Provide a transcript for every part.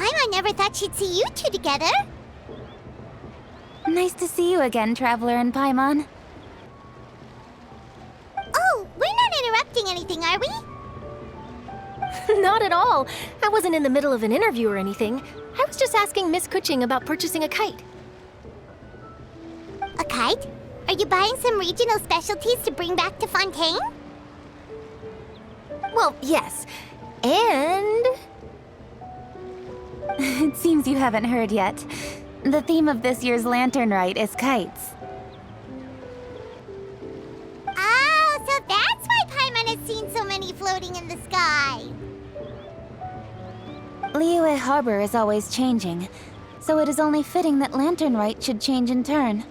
Paimon never thought she'd see you two together. Nice to see you again, Traveler and Paimon. Oh, we're not interrupting anything, are we? Not at all. I wasn't in the middle of an interview or anything. I was just asking Miss Keqing about purchasing a kite. A kite? Are you buying some regional specialties to bring back to Fontaine? Well, yes. And... It seems you haven't heard yet. The theme of this year's Lantern Rite is kites. Oh, so that's why Paimon has seen so many floating in the sky. Liyue Harbor is always changing, so it is only fitting that Lantern Rite should change in turn.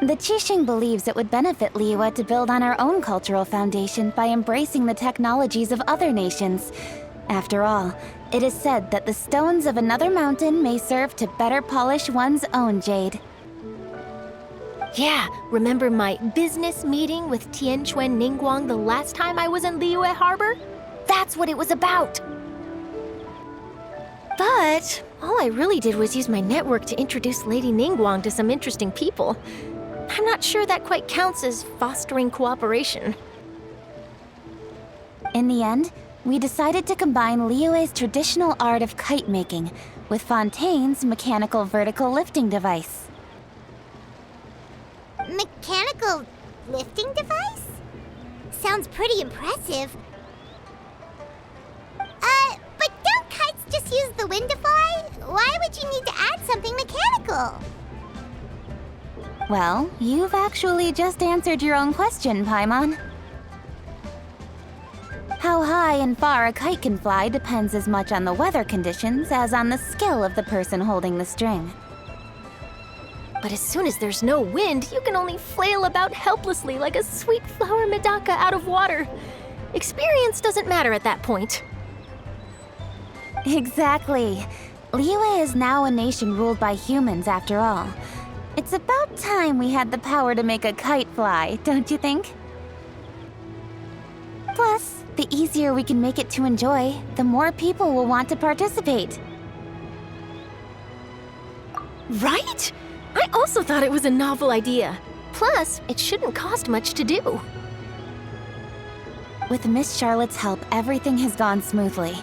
The Keqing believes it would benefit Liyue to build on our own cultural foundation by embracing the technologies of other nations. After all, it is said that the stones of another mountain may serve to better polish one's own jade. yeah, remember my business meeting with Tianquan Ningguang the last time I was in Liyue Harbor? That's what it was about. But all I really did was use my network to introduce Lady Ningguang to some interesting people. I'm not sure that quite counts as fostering cooperation. In the end, we decided to combine Liyue's traditional art of kite making with Fontaine's mechanical vertical lifting device. Mechanical lifting device? Sounds pretty impressive. But don't kites just use the wind to fly? Why would you need to add something mechanical? Well, you've actually just answered your own question, Paimon. How high and far a kite can fly depends as much on the weather conditions as on the skill of the person holding the string. But as soon as there's no wind, you can only flail about helplessly like a sweet flower medaka out of water. Experience doesn't matter at that point. Exactly. Liyue is now a nation ruled by humans, after all. It's about time we had the power to make a kite fly, don't you think? Plus, the easier we can make it to enjoy, the more people will want to participate. Right? I also thought it was a novel idea. Plus, it shouldn't cost much to do. With Miss Charlotte's help, everything has gone smoothly.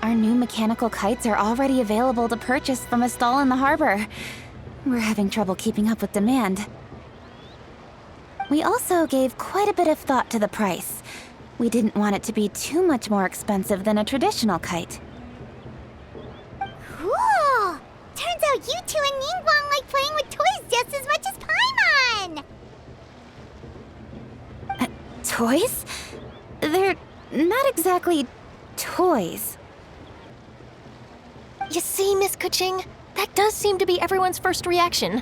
Our new mechanical kites are already available to purchase from a stall in the harbor. We're having trouble keeping up with demand. We also gave quite a bit of thought to the price. We didn't want it to be too much more expensive than a traditional kite. Cool! Turns out you two and Ningguang like playing with toys just as much as Paimon! Toys? They're not exactly toys. You see, Miss Keqing? That does seem to be everyone's first reaction.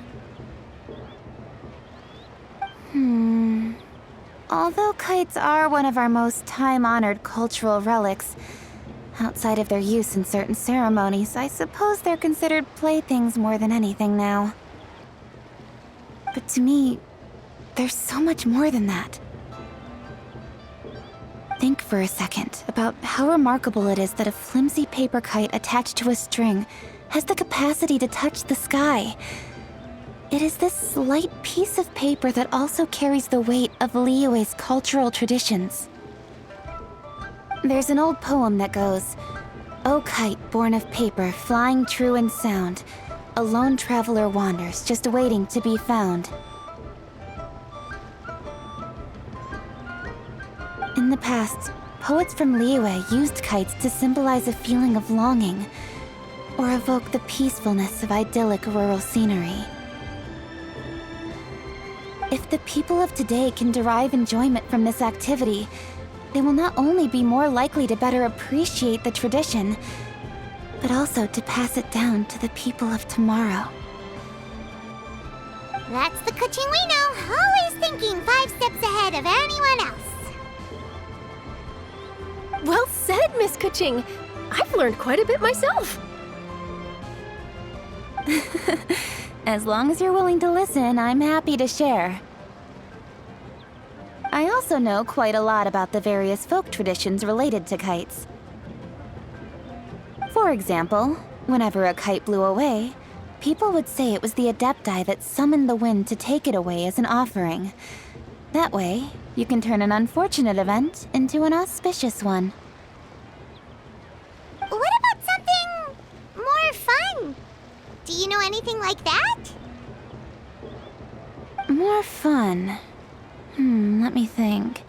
Although kites are one of our most time-honored cultural relics, outside of their use in certain ceremonies, I suppose they're considered playthings more than anything now. But to me, there's so much more than that. Think for a second about how remarkable it is that a flimsy paper kite attached to a string has the capacity to touch the sky. It is this light piece of paper that also carries the weight of Liyue's cultural traditions. There's an old poem that goes, "O kite born of paper, flying true and sound, a lone traveler wanders, just waiting to be found." In the past, poets from Liyue used kites to symbolize a feeling of longing, or evoke the peacefulness of idyllic rural scenery. If the people of today can derive enjoyment from this activity, they will not only be more likely to better appreciate the tradition, but also to pass it down to the people of tomorrow. That's the Keqing we know, always thinking 5 steps ahead of anyone else. Well said, Miss Keqing. I've learned quite a bit myself. As long as you're willing to listen, I'm happy to share. I also know quite a lot about the various folk traditions related to kites. For example, whenever a kite blew away, people would say it was the Adepti that summoned the wind to take it away as an offering. That way, you can turn an unfortunate event into an auspicious one. What about something more fun? Do you know anything like that? More fun. Let me think.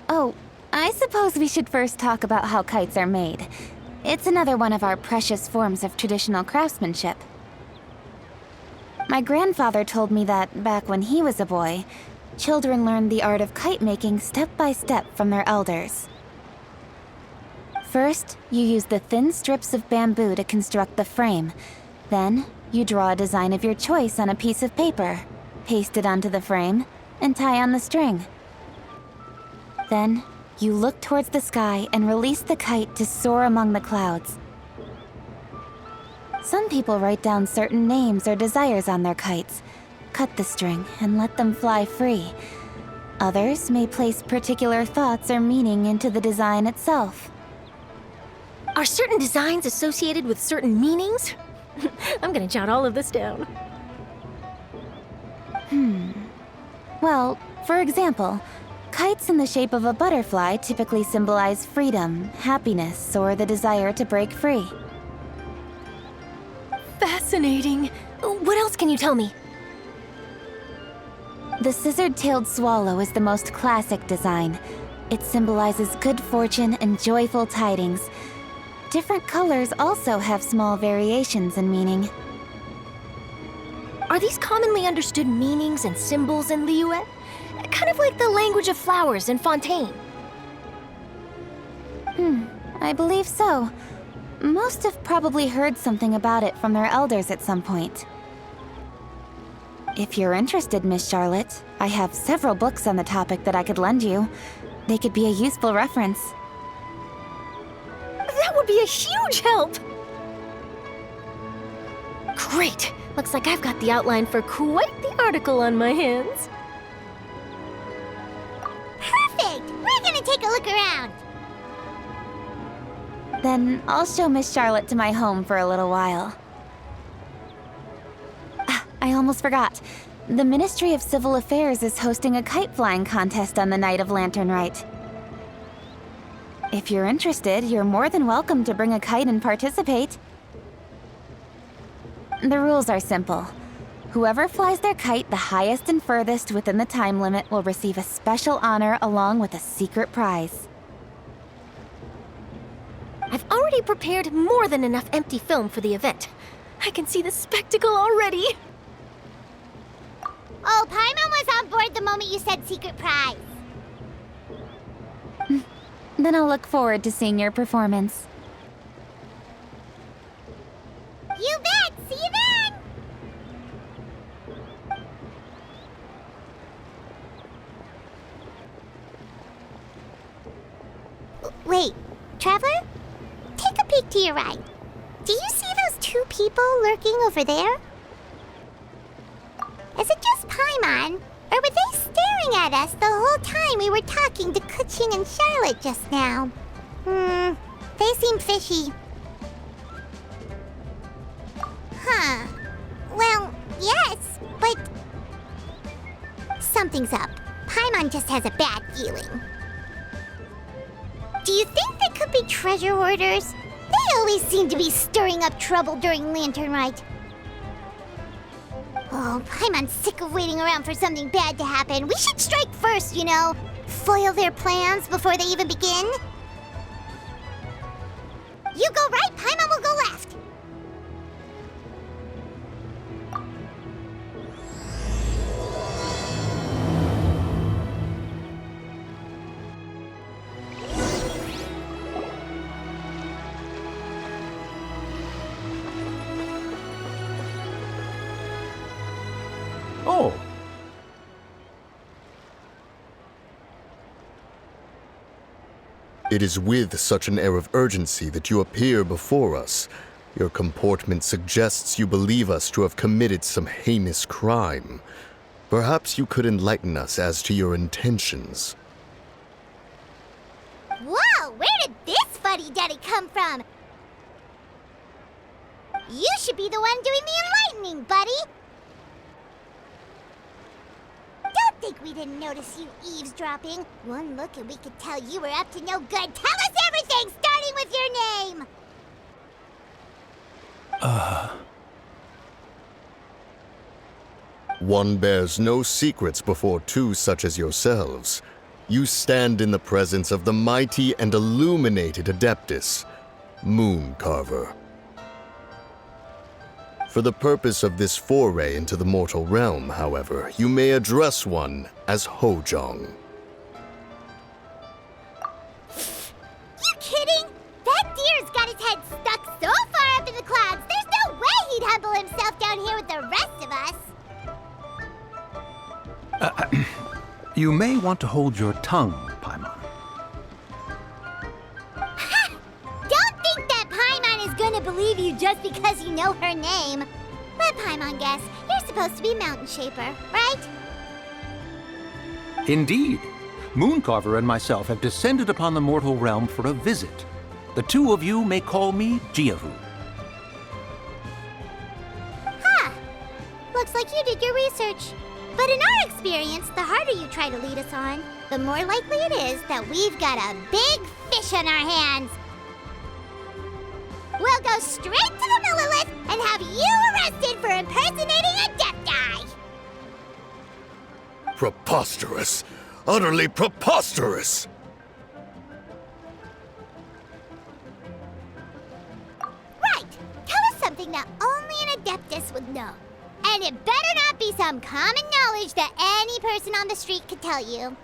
Oh, I suppose we should first talk about how kites are made. It's another one of our precious forms of traditional craftsmanship. My grandfather told me that, back when he was a boy, children learned the art of kite making step by step from their elders. First, you use the thin strips of bamboo to construct the frame. Then, you draw a design of your choice on a piece of paper, paste it onto the frame, and tie on the string. Then, you look towards the sky and release the kite to soar among the clouds. Some people write down certain names or desires on their kites, cut the string, and let them fly free. Others may place particular thoughts or meaning into the design itself. Are certain designs associated with certain meanings? I'm gonna jot all of this down. Well, for example, kites in the shape of a butterfly typically symbolize freedom, happiness, or the desire to break free. Fascinating. What else can you tell me? The scissored-tailed swallow is the most classic design. It symbolizes good fortune and joyful tidings. Different colors also have small variations in meaning. Are these commonly understood meanings and symbols in Liyue? Kind of like the language of flowers in Fontaine. I believe so. Most have probably heard something about it from their elders at some point. If you're interested, Miss Charlotte, I have several books on the topic that I could lend you. They could be a useful reference. That would be a huge help! Great! Looks like I've got the outline for quite the article on my hands. Perfect! We're gonna take a look around. Then I'll show Miss Charlotte to my home for a little while. I almost forgot. The Ministry of Civil Affairs is hosting a kite flying contest on the night of Lantern Rite. If you're interested, you're more than welcome to bring a kite and participate. The rules are simple. Whoever flies their kite the highest and furthest within the time limit will receive a special honor along with a secret prize. I've already prepared more than enough empty film for the event. I can see the spectacle already. Oh, Paimon was on board the moment you said secret prize. Then I'll look forward to seeing your performance. You bet! See you then! Wait, Traveler? Take a peek to your right. Do you see those two people lurking over there? Is it just Paimon? Or were they staring at us the whole time we were talking to Keqing and Charlotte just now? They seem fishy. Huh. Well, yes, but... something's up. Paimon just has a bad feeling. Do you think they could be treasure hoarders? They always seem to be stirring up trouble during Lantern Rite. Oh, Paimon's sick of waiting around for something bad to happen. We should strike first, you know. Foil their plans before they even begin. You go right, Paimon will go left. Oh. It is with such an air of urgency that you appear before us. Your comportment suggests you believe us to have committed some heinous crime. Perhaps you could enlighten us as to your intentions. Whoa, where did this fuddy-duddy come from? You should be the one doing the enlightening, buddy! Don't think we didn't notice you eavesdropping. One look and we could tell you were up to no good. Tell us everything, starting with your name! One bears no secrets before two such as yourselves. You stand in the presence of the mighty and illuminated Adeptus, Moon Carver. For the purpose of this foray into the mortal realm, however, you may address one as Hojong. You kidding? That deer's got his head stuck so far up in the clouds, there's no way he'd humble himself down here with the rest of us. You may want to hold your tongue, Paimon. Don't think that Paimon is gonna believe you just because you know her name. Let Paimon guess. You're supposed to be Mountain Shaper, right? Indeed. Mooncarver and myself have descended upon the mortal realm for a visit. The two of you may call me Jiahu. Huh. Looks like you did your research. But in our experience, the harder you try to lead us on, the more likely it is that we've got a big fish on our hands. We'll go straight to the Millilith and have you arrested for impersonating a deaf guy. Preposterous! Utterly preposterous! Right. Tell us something that only an Adeptus would know. And it better not be some common knowledge that any person on the street could tell you.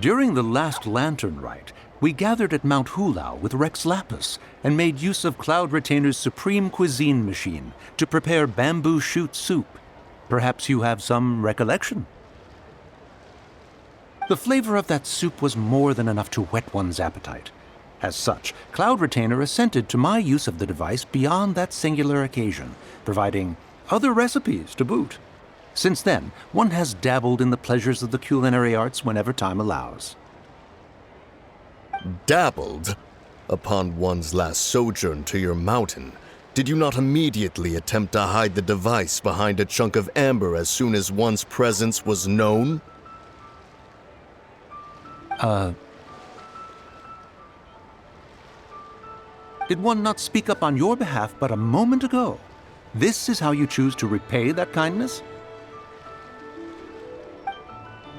During the last Lantern Rite, we gathered at Mount Hulao with Rex Lapis and made use of Cloud Retainer's supreme cuisine machine to prepare bamboo shoot soup. Perhaps you have some recollection? The flavor of that soup was more than enough to whet one's appetite. As such, Cloud Retainer assented to my use of the device beyond that singular occasion, providing other recipes to boot. Since then, one has dabbled in the pleasures of the culinary arts whenever time allows. Dabbled? Upon one's last sojourn to your mountain, did you not immediately attempt to hide the device behind a chunk of amber as soon as one's presence was known? Did one not speak up on your behalf but a moment ago? This is how you choose to repay that kindness?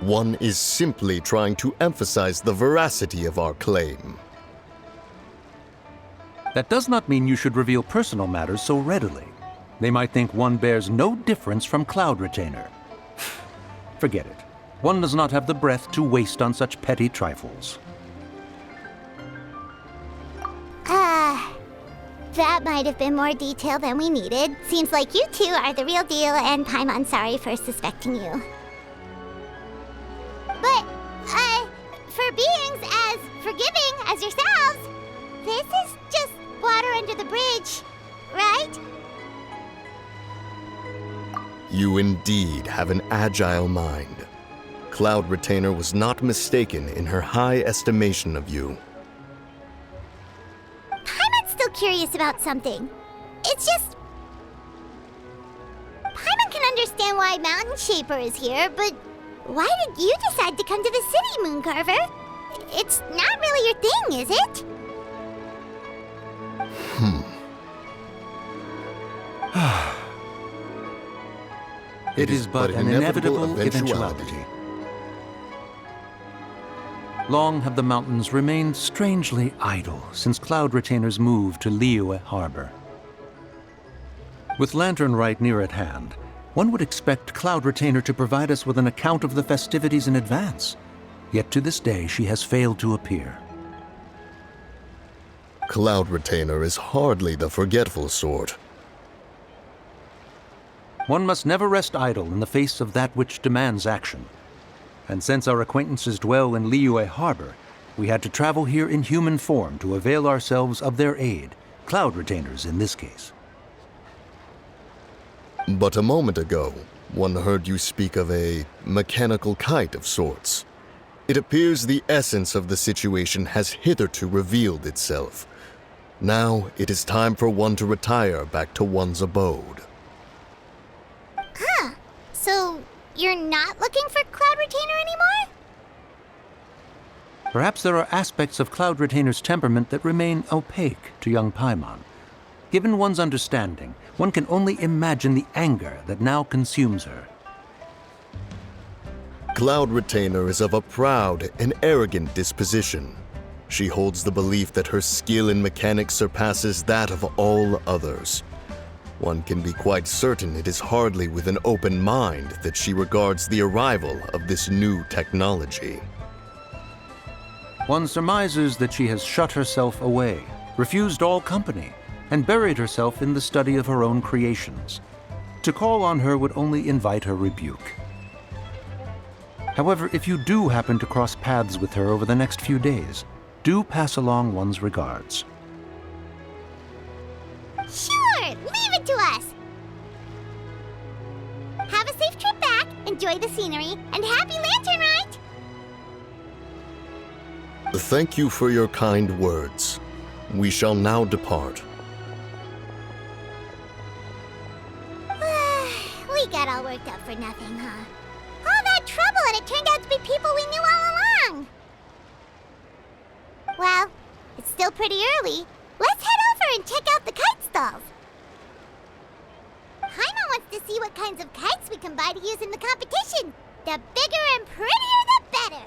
One is simply trying to emphasize the veracity of our claim. That does not mean you should reveal personal matters so readily. They might think one bears no difference from Cloud Retainer. Forget it. One does not have the breath to waste on such petty trifles. That might have been more detail than we needed. Seems like you two are the real deal, and Paimon's sorry for suspecting you. But, for beings as forgiving as yourselves, this is just water under the bridge, right? You indeed have an agile mind. Cloud Retainer was not mistaken in her high estimation of you. Paimon's still curious about something. It's just... Paimon can understand why Mountain Shaper is here, but why did you decide to come to the city, Mooncarver? It's not really your thing, is it? It is but an inevitable eventuality. Long have the mountains remained strangely idle since Cloud Retainer's move to Liyue Harbor. With Lantern Rite near at hand, one would expect Cloud Retainer to provide us with an account of the festivities in advance. Yet to this day, she has failed to appear. Cloud Retainer is hardly the forgetful sort. One must never rest idle in the face of that which demands action. And since our acquaintances dwell in Liyue Harbor, we had to travel here in human form to avail ourselves of their aid, Cloud Retainers in this case. But a moment ago, one heard you speak of a mechanical kite of sorts. It appears the essence of the situation has hitherto revealed itself. Now it is time for one to retire back to one's abode. Huh. So, you're not looking for Cloud Retainer anymore? Perhaps there are aspects of Cloud Retainer's temperament that remain opaque to young Paimon. Given one's understanding, one can only imagine the anger that now consumes her. Cloud Retainer is of a proud and arrogant disposition. She holds the belief that her skill in mechanics surpasses that of all others. One can be quite certain it is hardly with an open mind that she regards the arrival of this new technology. One surmises that she has shut herself away, refused all company, and buried herself in the study of her own creations. To call on her would only invite her rebuke. However, if you do happen to cross paths with her over the next few days, do pass along one's regards. Sure, leave it to us. Have a safe trip back, enjoy the scenery, and happy Lantern Rite! Thank you for your kind words. We shall now depart. We got all worked up for nothing, huh? All that trouble and it turned out to be people we knew all along! Well, it's still pretty early. Let's head over and check out the kite stalls. Paimon wants to see what kinds of kites we can buy to use in the competition. The bigger and prettier, the better.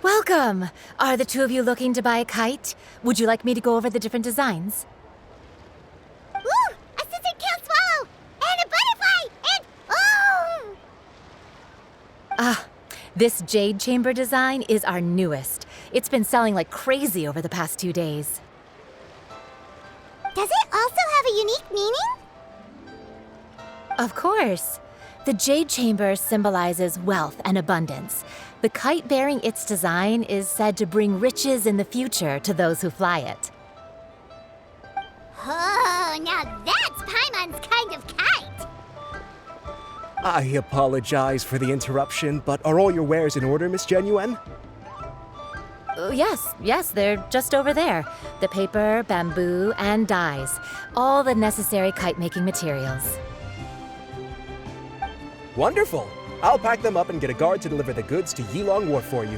Welcome! Are the two of you looking to buy a kite? Would you like me to go over the different designs? Ooh! A scissor-tailed swallow! And a butterfly! And... oh! This jade chamber design is our newest. It's been selling like crazy over the past 2 days. Does it also have a unique meaning? Of course. The jade chamber symbolizes wealth and abundance. The kite bearing its design is said to bring riches in the future to those who fly it. Oh, now that's Paimon's kind of kite! I apologize for the interruption, but are all your wares in order, Miss Genuine? Yes, they're just over there. The paper, bamboo, and dyes. All the necessary kite-making materials. Wonderful! I'll pack them up and get a guard to deliver the goods to Yilong Wharf for you.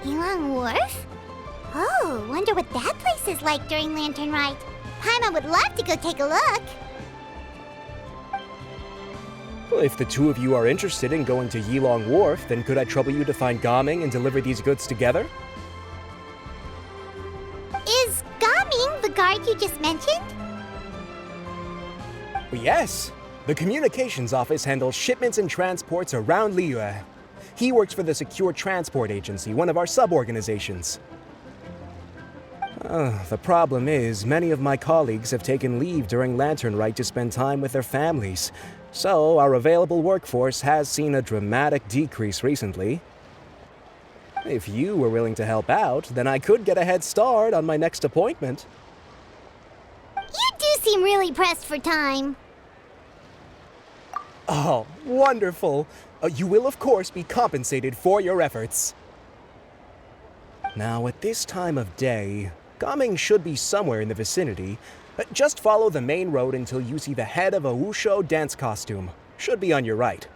Yilong Wharf? Oh, wonder what that place is like during Lantern Rite. Paimon would love to go take a look. Well, if the two of you are interested in going to Yilong Wharf, then could I trouble you to find Gaming and deliver these goods together? Is Gaming the guard you just mentioned? Well, yes. The communications office handles shipments and transports around Liyue. He works for the Secure Transport Agency, one of our sub-organizations. The problem is, many of my colleagues have taken leave during Lantern Rite to spend time with their families, so our available workforce has seen a dramatic decrease recently. If you were willing to help out, then I could get a head start on my next appointment. You do seem really pressed for time. Oh, wonderful! You will, of course, be compensated for your efforts. Now, at this time of day, Gaming should be somewhere in the vicinity. Just follow the main road until you see the head of a Wushu dance costume. Should be on your right.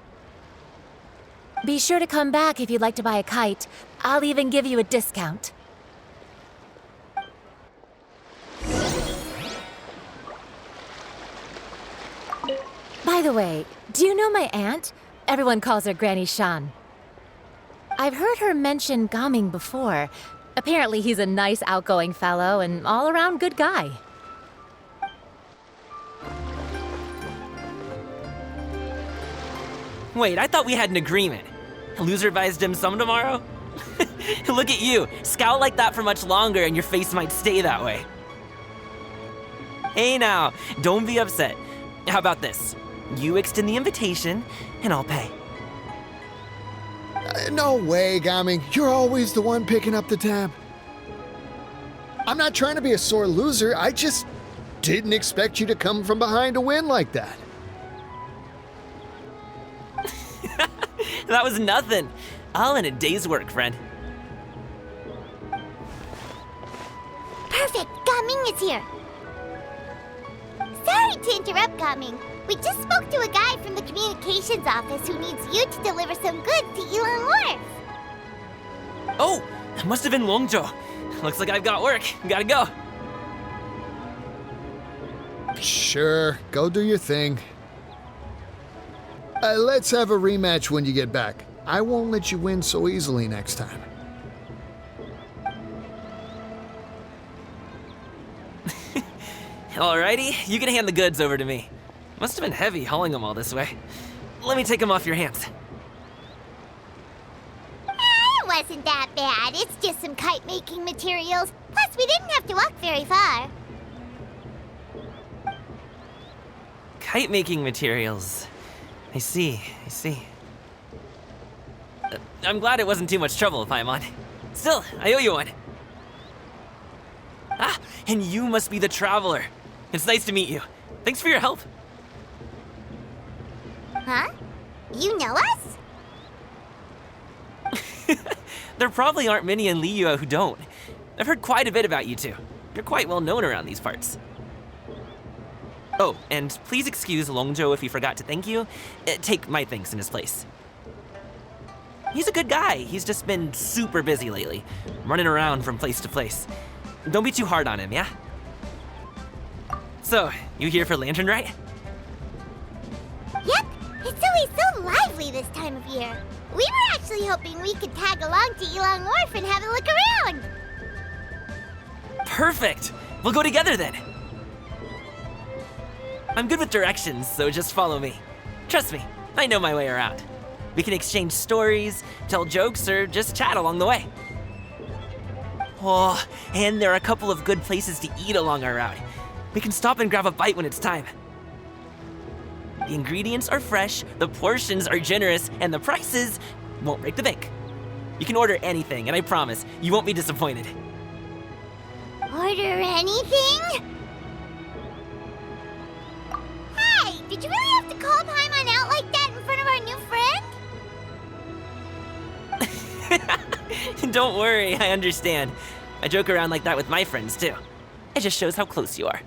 Be sure to come back if you'd like to buy a kite. I'll even give you a discount. By the way, do you know my aunt? Everyone calls her Granny Shan. I've heard her mention Gaming before. Apparently he's a nice, outgoing fellow and all-around good guy. Wait, I thought we had an agreement. Loser buys dim sum tomorrow? Look at you. Scout like that for much longer and your face might stay that way. Hey now, don't be upset. How about this? You extend the invitation, and I'll pay. No way, Gaming. You're always the one picking up the tab. I'm not trying to be a sore loser. I just didn't expect you to come from behind to win like that. That was nothing. All in a day's work, friend. Perfect, Gaming is here. Sorry to interrupt, Gaming. We just spoke to a guy from the communications office who needs you to deliver some goods to Ilang Wharf. Oh, that must have been Longzhou. Looks like I've got work. Gotta go. Sure, go do your thing. Let's have a rematch when you get back. I won't let you win so easily next time. Alrighty, you can hand the goods over to me. Must have been heavy hauling them all this way. Let me take them off your hands. It wasn't that bad. It's just some kite-making materials. Plus, we didn't have to walk very far. Kite-making materials. I see. I'm glad it wasn't too much trouble, Paimon. Still, I owe you one. Ah, and you must be the Traveler. It's nice to meet you. Thanks for your help. Huh? You know us? There probably aren't many in Liyue who don't. I've heard quite a bit about you two. You're quite well known around these parts. Oh, and please excuse Longzhou if he forgot to thank you. Take my thanks in his place. He's a good guy. He's just been super busy lately, running around from place to place. Don't be too hard on him, yeah? So, you here for Lantern Rite? Yep, it's always so lively this time of year. We were actually hoping we could tag along to Ilang Wharf and have a look around. Perfect! We'll go together then. I'm good with directions, so just follow me. Trust me, I know my way around. We can exchange stories, tell jokes, or just chat along the way. Oh, and there are a couple of good places to eat along our route. We can stop and grab a bite when it's time. The ingredients are fresh, the portions are generous, and the prices won't break the bank. You can order anything, and I promise, you won't be disappointed. Order anything? Hey, did you really have to call Paimon out like that in front of our new friend? Don't worry, I understand. I joke around like that with my friends, too. It just shows how close you are.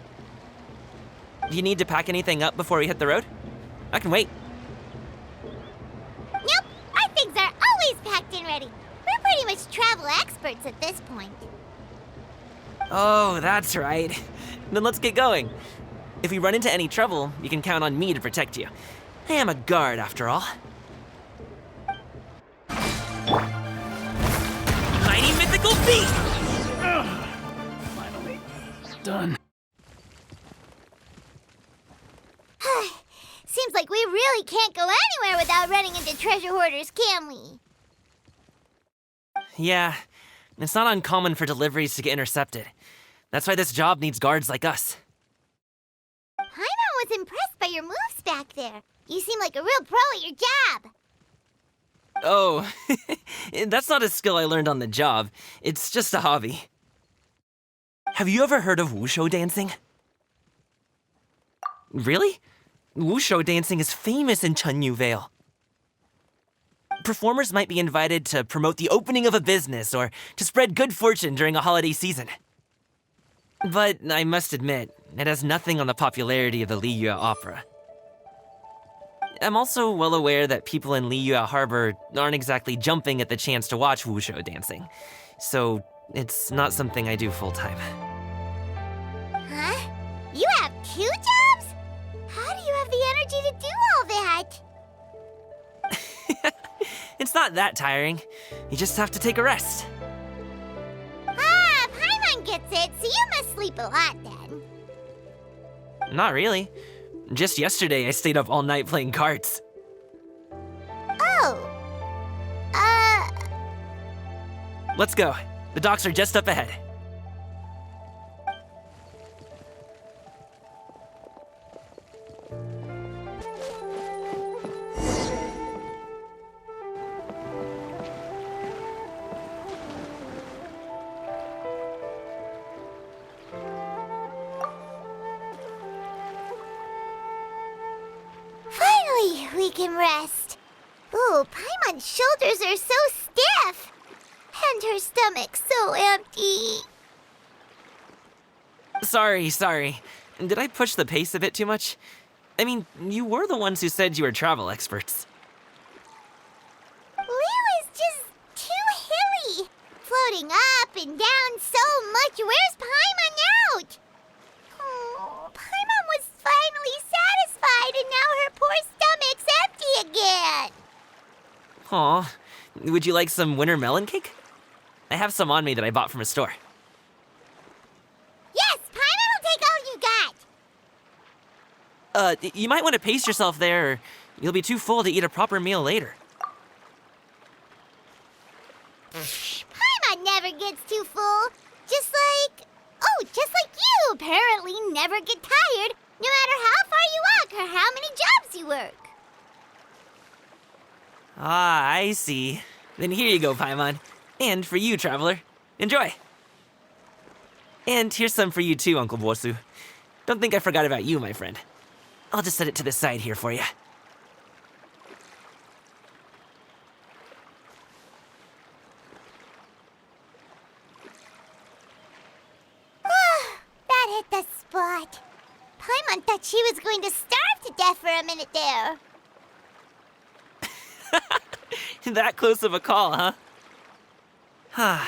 Do you need to pack anything up before we hit the road? I can wait. Nope, our things are always packed and ready. We're pretty much travel experts at this point. Oh, that's right. Then let's get going. If we run into any trouble, you can count on me to protect you. I am a guard, after all. Mighty mythical beast! Finally, done. Seems like we really can't go anywhere without running into treasure hoarders, can we? Yeah, it's not uncommon for deliveries to get intercepted. That's why this job needs guards like us. Paimon was impressed by your moves back there. You seem like a real pro at your job. Oh, that's not a skill I learned on the job. It's just a hobby. Have you ever heard of wushu dancing? Really? Wushu dancing is famous in Chunyu Vale. Performers might be invited to promote the opening of a business or to spread good fortune during a holiday season. But I must admit, it has nothing on the popularity of the Liyue opera. I'm also well aware that people in Liyue Harbor aren't exactly jumping at the chance to watch wushu dancing, so it's not something I do full-time. Huh? You have 2 jobs? How do you have the energy to do all that? It's not that tiring. You just have to take a rest. Ah, Paimon gets it, so you must sleep a lot then. Not really. Just yesterday, I stayed up all night playing cards. Oh. Let's go. The docks are just up ahead. we can rest. Ooh, Paimon's shoulders are so stiff. And her stomach so empty. Sorry. Did I push the pace a bit too much? I mean, you were the ones who said you were travel experts. Liyue is just too hilly. Floating up and down so much. Where's Paimon out? Oh, Paimon was finally satisfied and now her poor stomach's empty again. Aw, would you like some winter melon cake? I have some on me that I bought from a store. Yes, Paimon will take all you got. You might want to pace yourself there, or you'll be too full to eat a proper meal later. Paimon never gets too full. Just like you apparently never get tired, no matter how far you walk or how many jobs you work. Ah, I see. Then here you go, Paimon. And for you, Traveler. Enjoy. And here's some for you too, Uncle Bosu. Don't think I forgot about you, my friend. I'll just set it to the side here for you. That hit the spot. Paimon thought she was going to starve to death for a minute there. That close of a call, huh?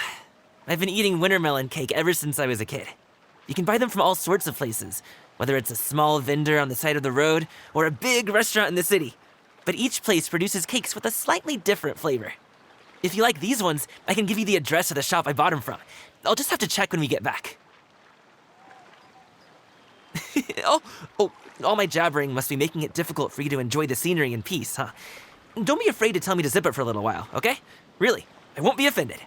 I've been eating winter melon cake ever since I was a kid. You can buy them from all sorts of places, whether it's a small vendor on the side of the road or a big restaurant in the city. But each place produces cakes with a slightly different flavor. If you like these ones, I can give you the address of the shop I bought them from. I'll just have to check when we get back. Oh, all my jabbering must be making it difficult for you to enjoy the scenery in peace, huh? Don't be afraid to tell me to zip it for a little while, okay? Really, I won't be offended.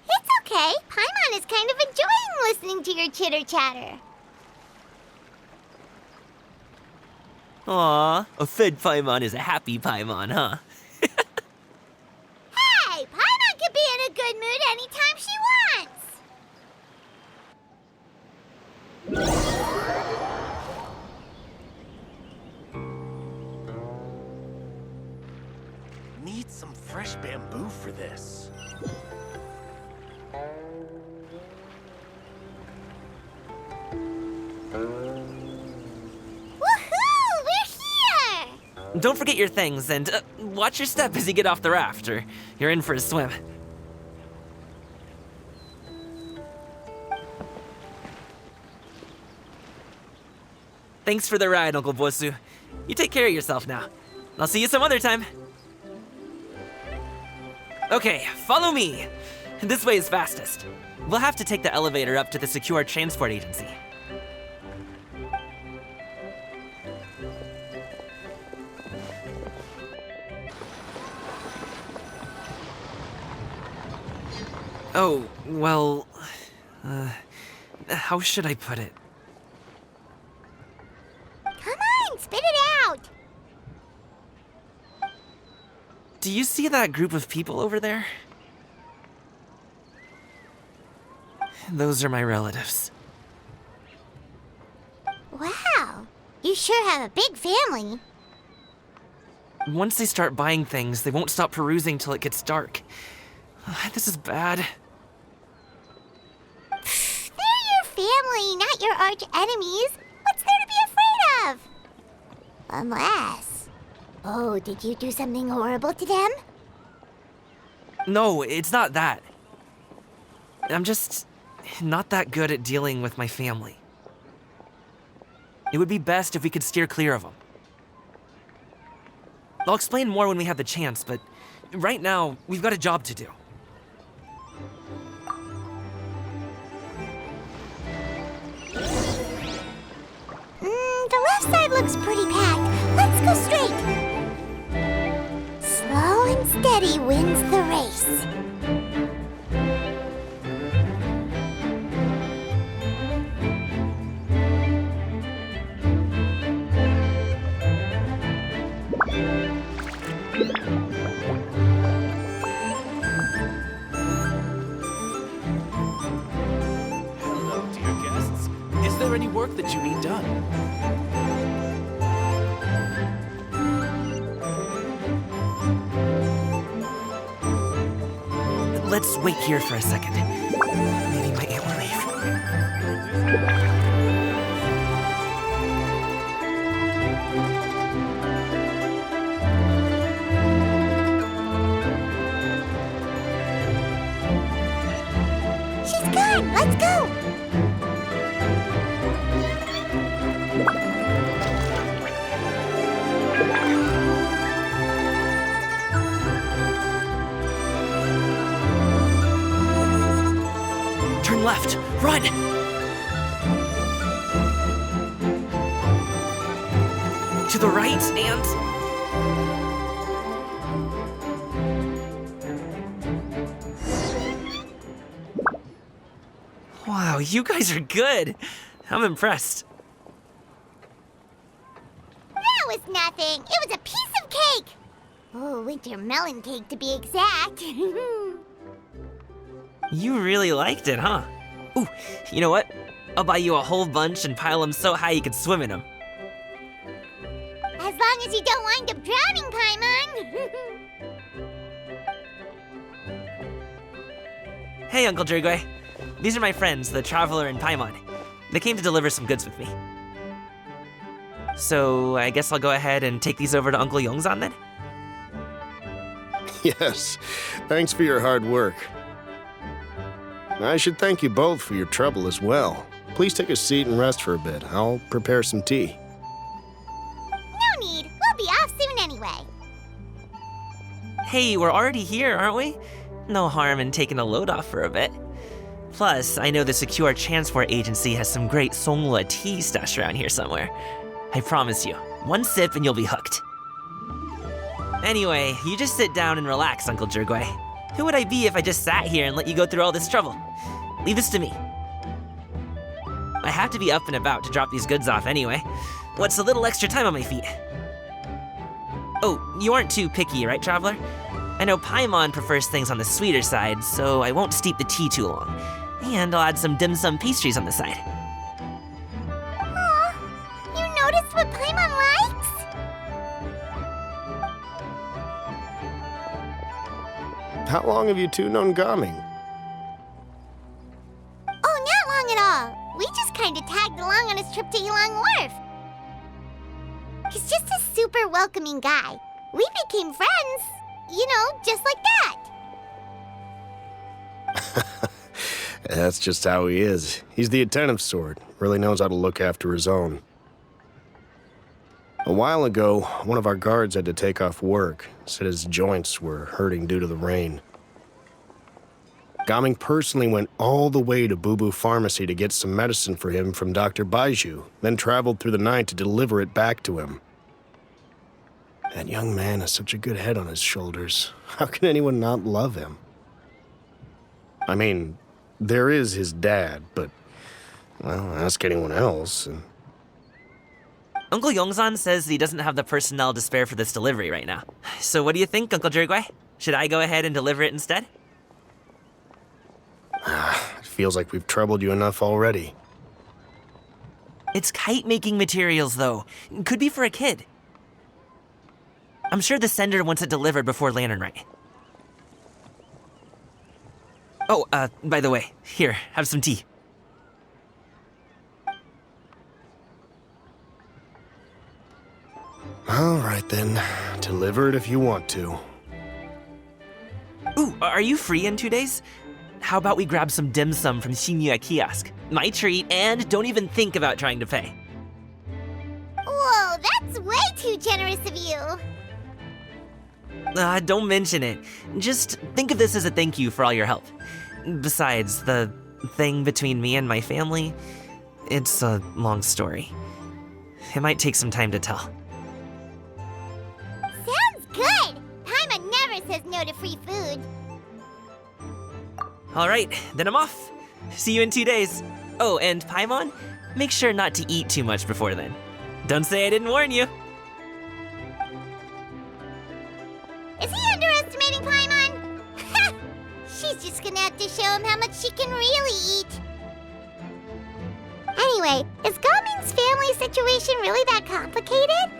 It's okay. Paimon is kind of enjoying listening to your chitter-chatter. Aw, a fed Paimon is a happy Paimon, huh? Hey, Paimon can be in a good mood anytime she wants. Need some fresh bamboo for this. Woohoo! We're here! Don't forget your things, and watch your step as you get off the raft, or you're in for a swim. Thanks for the ride, Uncle Bosu. You take care of yourself now. I'll see you some other time. Okay, follow me. This way is fastest. We'll have to take the elevator up to the secure transport agency. Oh, well, how should I put it? Come on, spit it out! Do you see that group of people over there? Those are my relatives. Wow, you sure have a big family. Once they start buying things, they won't stop perusing till it gets dark. This is bad. They're your family, not your arch enemies. What's there to be afraid of? Unless... Oh, did you do something horrible to them? No, it's not that. I'm just not that good at dealing with my family. It would be best if we could steer clear of them. I'll explain more when we have the chance, but right now, we've got a job to do. The left side looks pretty packed. Let's go straight. Slow and steady wins the race. Hello, dear guests. Is there any work that you need done? let's wait here for a second. Maybe my aunt will leave. She's gone! Let's go! Turn left! Run! To the right, and... Wow, you guys are good. I'm impressed. That was nothing. It was a piece of cake. Oh, winter melon cake to be exact. You really liked it, huh? Ooh, you know what? I'll buy you a whole bunch and pile them so high you can swim in them. As long as you don't wind up drowning, Paimon. Hey, Uncle Drugway. These are my friends, the Traveler and Paimon. They came to deliver some goods with me. So, I guess I'll go ahead and take these over to Uncle Yongzan then? Yes, thanks for your hard work. I should thank you both for your trouble as well. Please take a seat and rest for a bit. I'll prepare some tea. No need. We'll be off soon anyway. Hey, we're already here, aren't we? No harm in taking a load off for a bit. Plus, I know the Secure Transport Agency has some great Songhua tea stashed around here somewhere. I promise you, one sip and you'll be hooked. Anyway, you just sit down and relax, Uncle Drugway. Who would I be if I just sat here and let you go through all this trouble? Leave this to me. I have to be up and about to drop these goods off anyway. What's a little extra time on my feet? Oh, you aren't too picky, right, Traveler? I know Paimon prefers things on the sweeter side, so I won't steep the tea too long. And I'll add some dim sum pastries on the side. Aw, you noticed what Paimon likes? How long have you two known Gaming? Oh, not long at all. We just kind of tagged along on his trip to Yulong Wharf. He's just a super welcoming guy. We became friends, you know, just like that. That's just how he is. He's the attentive sort. Really knows how to look after his own. A while ago, one of our guards had to take off work. Said his joints were hurting due to the rain. Gaming personally went all the way to Boo Boo Pharmacy to get some medicine for him from Dr. Baiju, then traveled through the night to deliver it back to him. That young man has such a good head on his shoulders. How can anyone not love him? I mean, there is his dad, but, well, ask anyone else. Uncle Yongzan says he doesn't have the personnel to spare for this delivery right now. So what do you think, Uncle Drugway? Should I go ahead and deliver it instead? It feels like we've troubled you enough already. It's kite-making materials, though. Could be for a kid. I'm sure the sender wants it delivered before Lantern Rite. Oh, by the way, here, have some tea. All right, then. Deliver it if you want to. Ooh, are you free in 2 days? How about we grab some dim sum from Shinya Kiosk? My treat, and don't even think about trying to pay. Whoa, that's way too generous of you. Don't mention it. Just think of this as a thank you for all your help. Besides, the thing between me and my family, it's a long story. It might take some time to tell. Sounds good. Paimon never says no to free food. All right, then I'm off. See you in 2 days. Oh, and Paimon, make sure not to eat too much before then. Don't say I didn't warn you. Is he underestimating Paimon? She's just gonna have to show him how much she can really eat. Anyway, is Gaming's family situation really that complicated?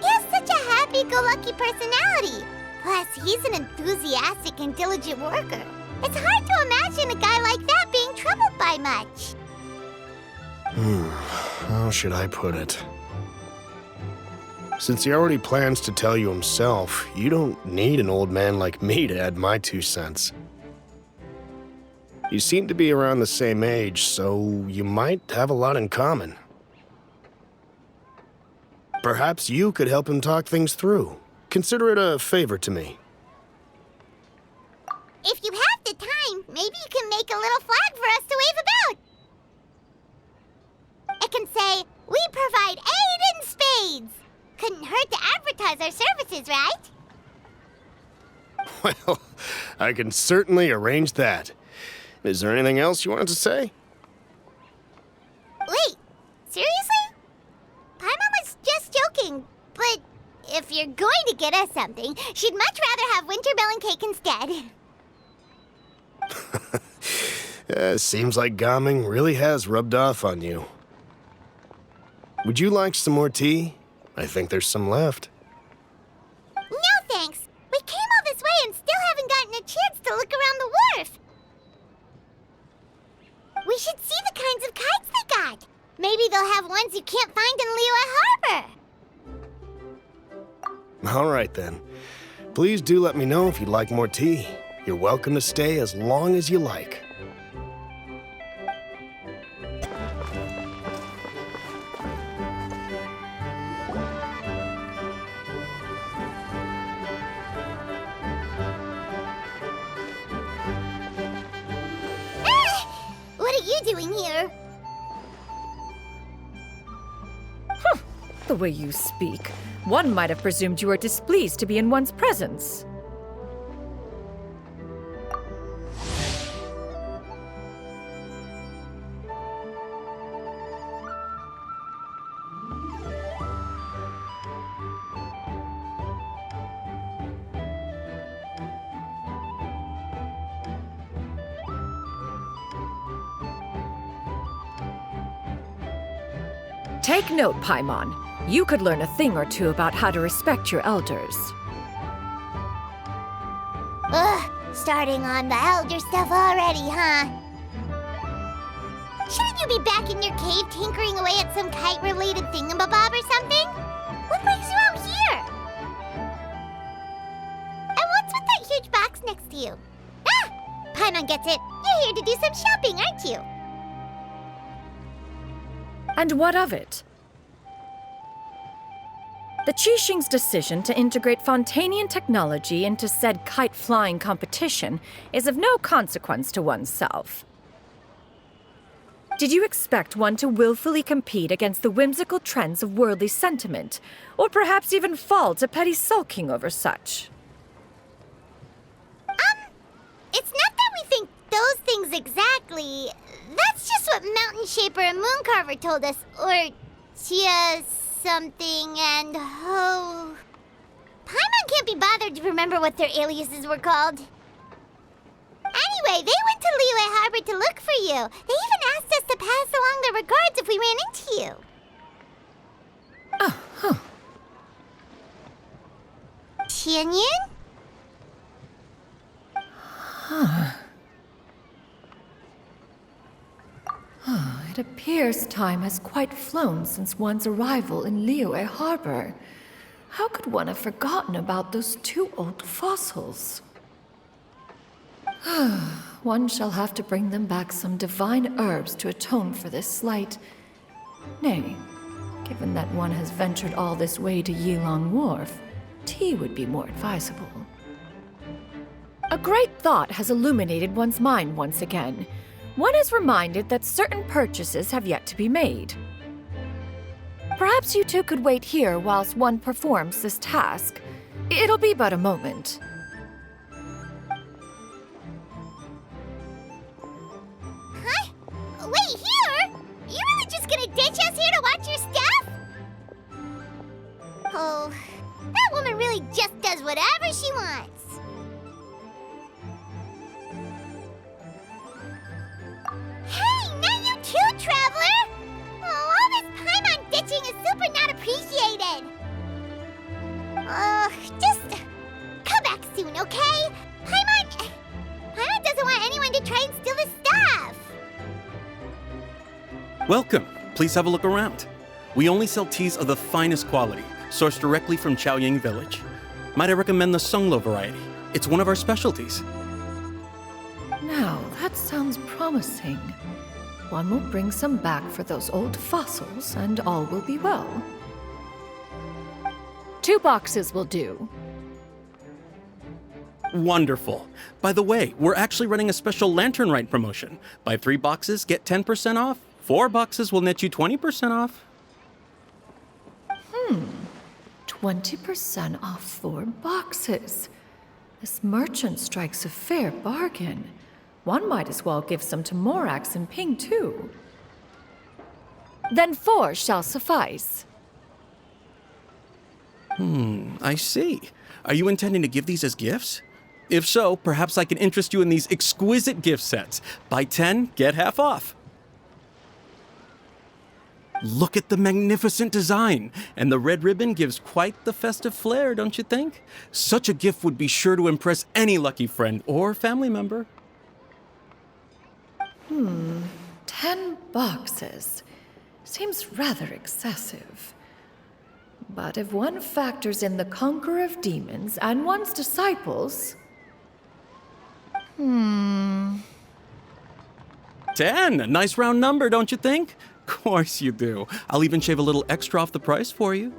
He has such a happy-go-lucky personality. Plus, he's an enthusiastic and diligent worker. It's hard to imagine a guy like that being troubled by much. How should I put it? Since he already plans to tell you himself, you don't need an old man like me to add my 2 cents. You seem to be around the same age, so you might have a lot in common. Perhaps you could help him talk things through. Consider it a favor to me. If you have the time, maybe you can make a little flag for us to wave about. It can say, "We provide aid in spades." Couldn't hurt to advertise our services, right? Well, I can certainly arrange that. Is there anything else you wanted to say? Wait, seriously? Paimon was just joking, but if you're going to get us something, she'd much rather have winter melon cake instead. Seems like Gaming really has rubbed off on you. Would you like some more tea? I think there's some left. No thanks. We came all this way and still haven't gotten a chance to look around the wharf. We should see the kinds of kites they got. Maybe they'll have ones you can't find in Liyue Harbor. All right, then. Please do let me know if you'd like more tea. You're welcome to stay as long as you like. What are you doing here? The way you speak, one might have presumed you were displeased to be in one's presence. Take note, Paimon. You could learn a thing or two about how to respect your elders. Ugh, starting on the elder stuff already, huh? Shouldn't you be back in your cave tinkering away at some kite-related thingamabob or something? What brings you out here? And what's with that huge box next to you? Ah! Paimon gets it. You're here to do some shopping, aren't you? And what of it? The Keqing's decision to integrate Fontanian technology into said kite-flying competition is of no consequence to oneself. Did you expect one to willfully compete against the whimsical trends of worldly sentiment, or perhaps even fall to petty sulking over such? It's not that we think those things exactly. That's just what Mountain Shaper and Mooncarver told us. Or Chia something and Ho. Paimon can't be bothered to remember what their aliases were called. Anyway, they went to Liyue Harbor to look for you. They even asked us to pass along their regards if we ran into you. Oh, huh. Tianyun? It appears time has quite flown since one's arrival in Liyue Harbor. How could one have forgotten about those 2 old fossils? One shall have to bring them back some divine herbs to atone for this slight. Nay, given that one has ventured all this way to Yilong Wharf, tea would be more advisable. A great thought has illuminated one's mind once again. One is reminded that certain purchases have yet to be made. Perhaps you two could wait here whilst one performs this task. It'll be but a moment. Huh? Wait, here? You really just gonna ditch us here to watch your stuff? Oh, that woman really just does whatever she wants. Hey, not you too, Traveler! Oh, all this Paimon ditching is super not appreciated. Just come back Welcome. Please have a look around. We only sell teas of the finest quality, sourced directly from Chaoying Village. Might I recommend the Songlo variety? It's one of our specialties. Now, that sounds promising. One will bring some back for those old fossils, and all will be well. 2 boxes will do. Wonderful. By the way, we're actually running a special Lantern Rite promotion. Buy 3 boxes, get 10% off. 4 boxes will net you 20% off. 20% off 4 boxes. This merchant strikes a fair bargain. One might as well give some to Morax and Ping, too. Then 4 shall suffice. I see. Are you intending to give these as gifts? If so, perhaps I can interest you in these exquisite gift sets. Buy 10, get half off. Look at the magnificent design, and the red ribbon gives quite the festive flair, don't you think? Such a gift would be sure to impress any lucky friend or family member. 10 boxes. Seems rather excessive. But if one factors in the Conqueror of Demons and one's disciples... 10, a nice round number, don't you think? Of course you do. I'll even shave a little extra off the price for you.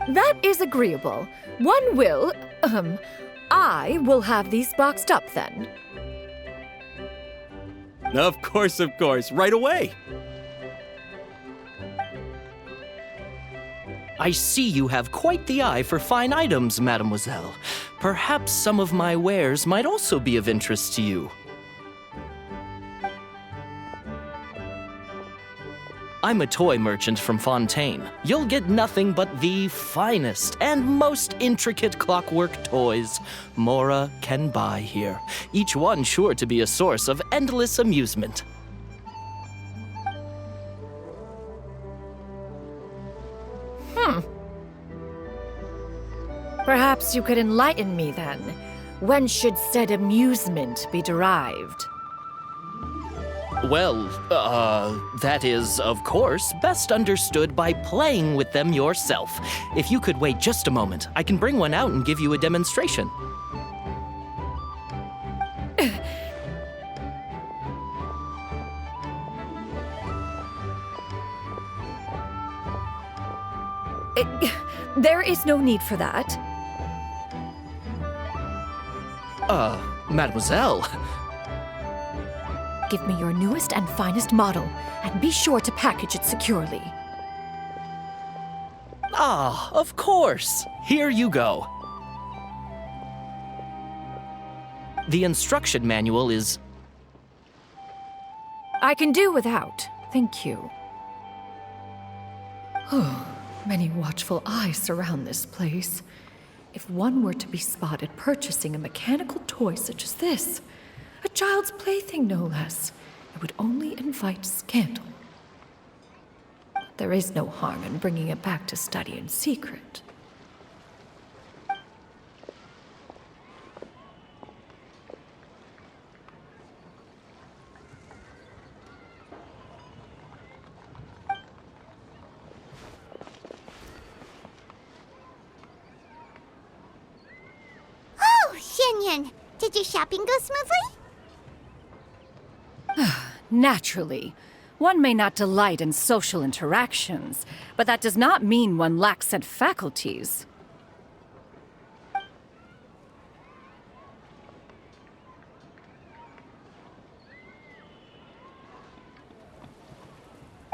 That is agreeable. One will, I will have these boxed up then. Of course, right away. I see you have quite the eye for fine items, mademoiselle. Perhaps some of my wares might also be of interest to you. I'm a toy merchant from Fontaine. You'll get nothing but the finest and most intricate clockwork toys Mora can buy here, each one sure to be a source of endless amusement. Perhaps you could enlighten me then. When should said amusement be derived? Well, that is, of course, best understood by playing with them yourself. If you could wait just a moment, I can bring one out and give you a demonstration. There is no need for that. Mademoiselle. Give me your newest and finest model, and be sure to package it securely. Ah, of course. Here you go. The instruction manual is... I can do without, thank you. Many watchful eyes surround this place. If one were to be spotted purchasing a mechanical toy such as this, a child's plaything no less, it would only invite scandal. There is no harm in bringing it back to study in secret. Did your shopping go smoothly? Naturally. One may not delight in social interactions, but that does not mean one lacks said faculties.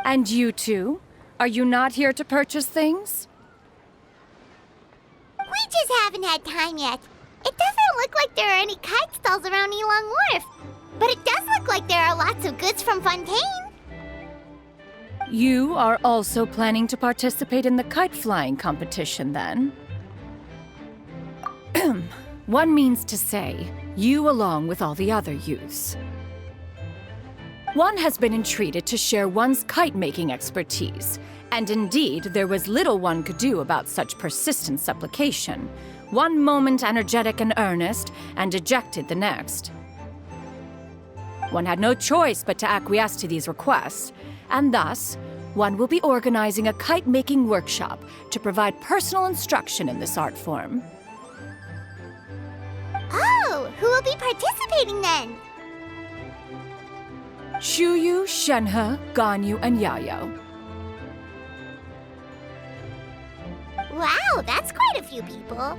And you two? Are you not here to purchase things? We just haven't had time yet. It doesn't look like there are any kite stalls around Elong Wharf, but it does look like there are lots of goods from Fontaine. You are also planning to participate in the kite flying competition, then? One means to say, you along with all the other youths. One has been entreated to share one's kite-making expertise, and indeed, there was little one could do about such persistent supplication. One moment energetic and earnest, and dejected the next. One had no choice but to acquiesce to these requests, and thus, one will be organizing a kite-making workshop to provide personal instruction in this art form. Oh, who will be participating then? Shuyu, Shenhe, Ganyu, and Yayo. Wow, that's quite a few people.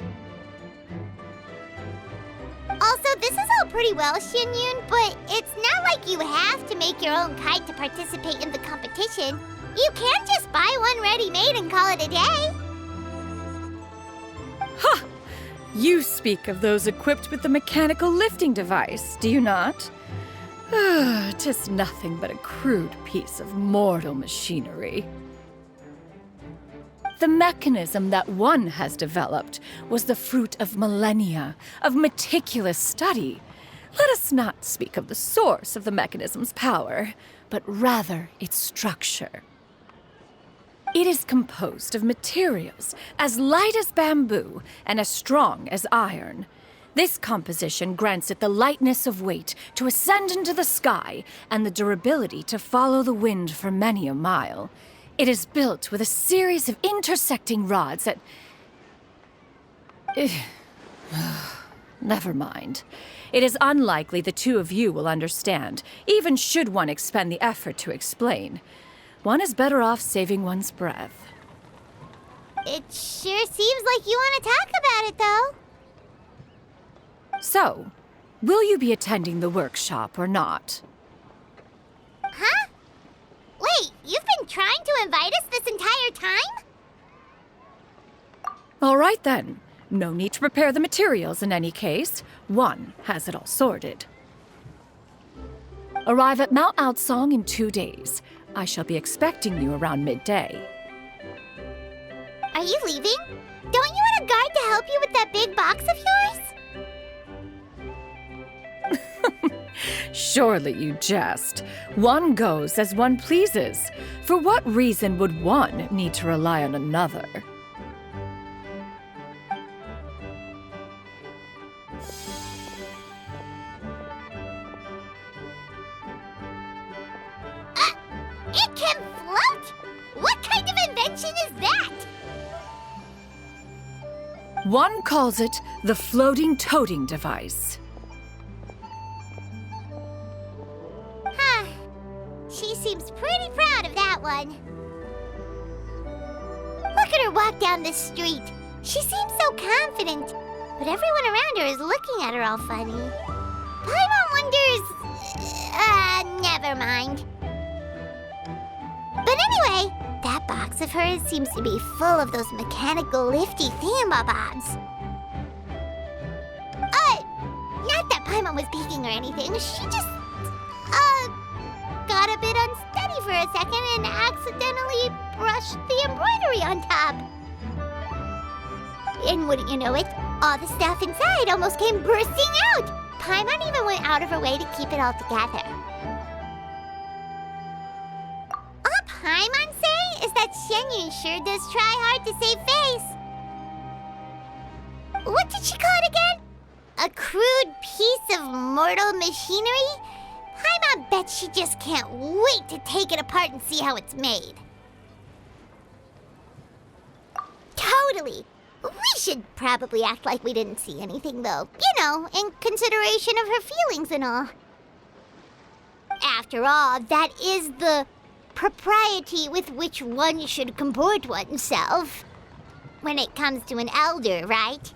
Also, this is all pretty well, Xinyun, but it's not like you have to make your own kite to participate in the competition. You can't just buy one ready-made and call it a day. Ha! You speak of those equipped with the mechanical lifting device, do you not? 'Tis nothing but a crude piece of mortal machinery. The mechanism that one has developed was the fruit of millennia of meticulous study. Let us not speak of the source of the mechanism's power, but rather its structure. It is composed of materials as light as bamboo and as strong as iron. This composition grants it the lightness of weight to ascend into the sky and the durability to follow the wind for many a mile. It is built with a series of intersecting rods that... Never mind. It is unlikely the two of you will understand, even should one expend the effort to explain. One is better off saving one's breath. It sure seems like you want to talk about it, though. So, will you be attending the workshop or not? Huh? Wait, you've been trying to invite us this entire time? All right then. No need to prepare the materials in any case. One has it all sorted. Arrive at Mount Outsong in 2 days. I shall be expecting you around midday. Are you leaving? Don't you want a guard to help you with that big box of yours? Surely you jest. One goes as one pleases. For what reason would one need to rely on another? It can float? What kind of invention is that? One calls it the floating toting device. Huh. She seems pretty proud of that one. Look at her walk down the street. She seems so confident, but everyone around her is looking at her all funny. Paimon wonders... never mind. But anyway, that box of hers seems to be full of those mechanical lifty thingamabobs. Not that Paimon was peeking or anything. She just, got a bit unsteady for a second and accidentally brushed the embroidery on top. And wouldn't you know it, all the stuff inside almost came bursting out. Paimon even went out of her way to keep it all together. All Paimon's saying is that Xianyun sure does try hard to save face. What did she call it again? A crude piece of mortal machinery? Paimon bet she just can't wait to take it apart and see how it's made. Totally. We should probably act like we didn't see anything, though. You know, in consideration of her feelings and all. After all, that is the propriety with which one should comport oneself when it comes to an elder, right?